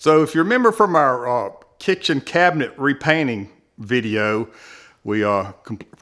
So if you remember from our kitchen cabinet repainting video, we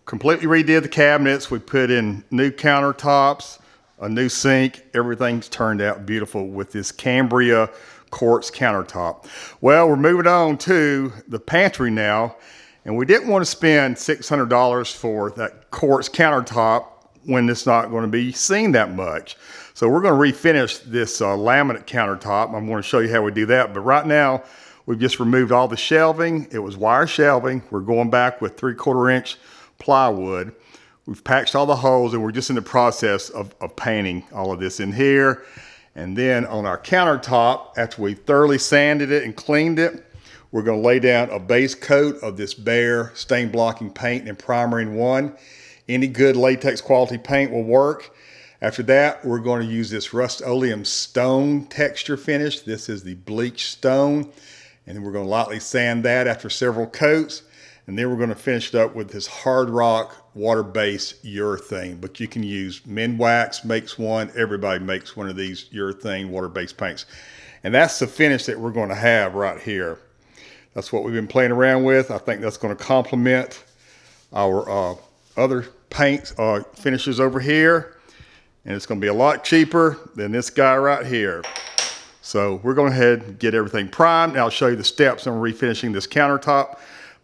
completely redid the cabinets. We put in new countertops, a new sink. Everything's turned out beautiful with this Cambria quartz countertop. Well, we're moving on to the pantry now, and we didn't want to spend $600 for that quartz countertop when it's not going to be seen that much. So we're going to refinish this laminate countertop. I'm going to show you how we do that. But right now, we've just removed all the shelving. It was wire shelving. We're going back with 3/4 inch plywood. We've patched all the holes, and we're just in the process of painting all of this in here. And then on our countertop, after we thoroughly sanded it and cleaned it, we're going to lay down a base coat of this Behr stain blocking paint and primer in one. Any good latex quality paint will work. After that, we're going to use this Rust-Oleum stone texture finish. This is the bleached stone. And then we're going to lightly sand that after several coats. And then we're going to finish it up with this hard rock water-based urethane. But you can use Minwax makes one. Everybody makes one of these urethane water-based paints. And that's the finish that we're going to have right here. That's what we've been playing around with. I think that's going to complement our other paint finishes over here. And it's going to be a lot cheaper than this guy right here. So we're going to head and get everything primed. And I'll show you the steps on refinishing this countertop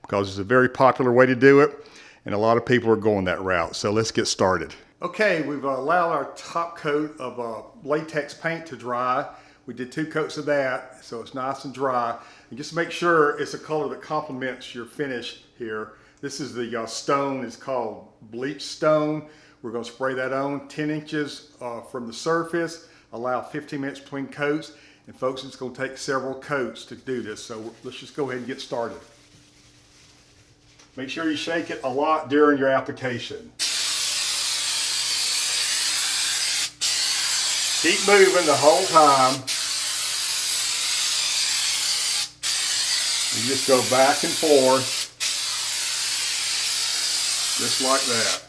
because it's a very popular way to do it. And a lot of people are going that route. So let's get started. Okay, we've allowed our top coat of latex paint to dry. We did 2 coats of that, so it's nice and dry. And just make sure it's a color that complements your finish here. This is the stone. It's called bleached stone. We're going to spray that on 10 inches from the surface, allow 15 minutes between coats. And folks, it's going to take several coats to do this. So let's just go ahead and get started. Make sure you shake it a lot during your application. Keep moving the whole time. You just go back and forth, just like that.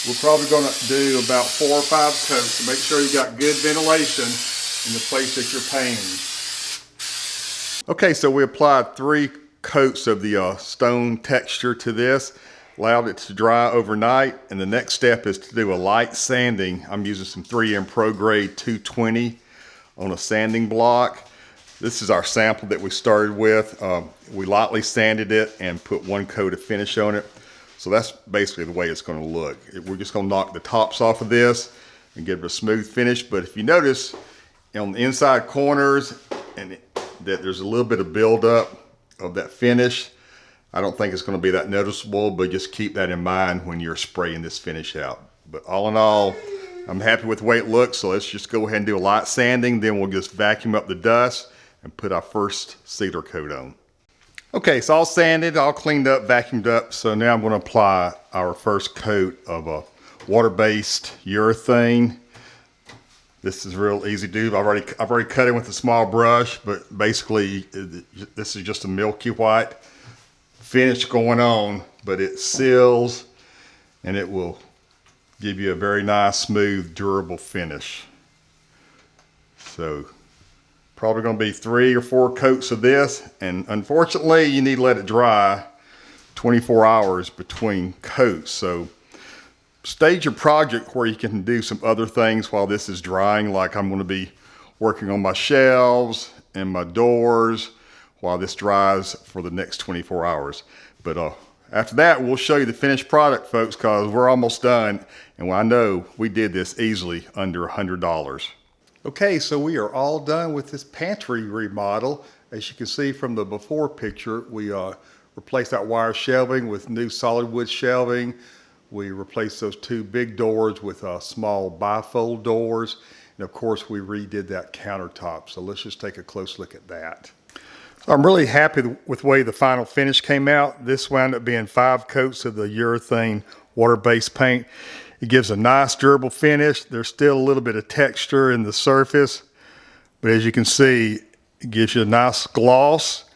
We're probably going to do about 4 or 5 coats to make sure you got good ventilation in the place that you're painting. Okay, so we applied 3 coats of the stone texture to this, allowed it to dry overnight, and the next step is to do a light sanding. I'm using some 3M Pro Grade 220 on a sanding block. This is our sample that we started with. We lightly sanded it and put 1 coat of finish on it. So that's basically the way it's going to look. We're just going to knock the tops off of this and give it a smooth finish. But if you notice on the inside corners and that there's a little bit of buildup of that finish, I don't think it's going to be that noticeable, but just keep that in mind when you're spraying this finish out. But all in all, I'm happy with the way it looks. So let's just go ahead and do a light sanding. Then we'll just vacuum up the dust and put our first sealer coat on. Okay, so all sanded, all cleaned up, vacuumed up. So now I'm going to apply our first coat of a water-based urethane. This is real easy to do. I've already cut it with a small brush, but basically this is just a milky white finish going on, but it seals and it will give you a very nice, smooth, durable finish. So probably going to be 3 or 4 coats of this, and unfortunately you need to let it dry 24 hours between coats. So stage your project where you can do some other things while this is drying, like I'm going to be working on my shelves and my doors while this dries for the next 24 hours. But after that, we'll show you the finished product, folks, because we're almost done, and I know we did this easily under $100. Okay, so we are all done with this pantry remodel. As you can see from the before picture, we replaced that wire shelving with new solid wood shelving. We replaced those 2 big doors with small bifold doors. And of course, we redid that countertop. So let's just take a close look at that. So I'm really happy with the way the final finish came out. This wound up being 5 coats of the urethane water-based paint. It gives a nice durable finish. There's still a little bit of texture in the surface, but as you can see, it gives you a nice gloss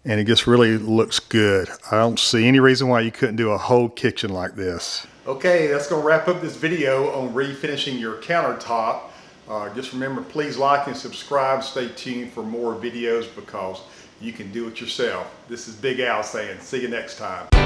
and it just really looks good. I don't see any reason why you couldn't do a whole kitchen like this. Okay, that's going to wrap up this video on refinishing your countertop. Just remember, please like and subscribe. Stay tuned for more videos because you can do it yourself. This is Big Al saying, see you next time.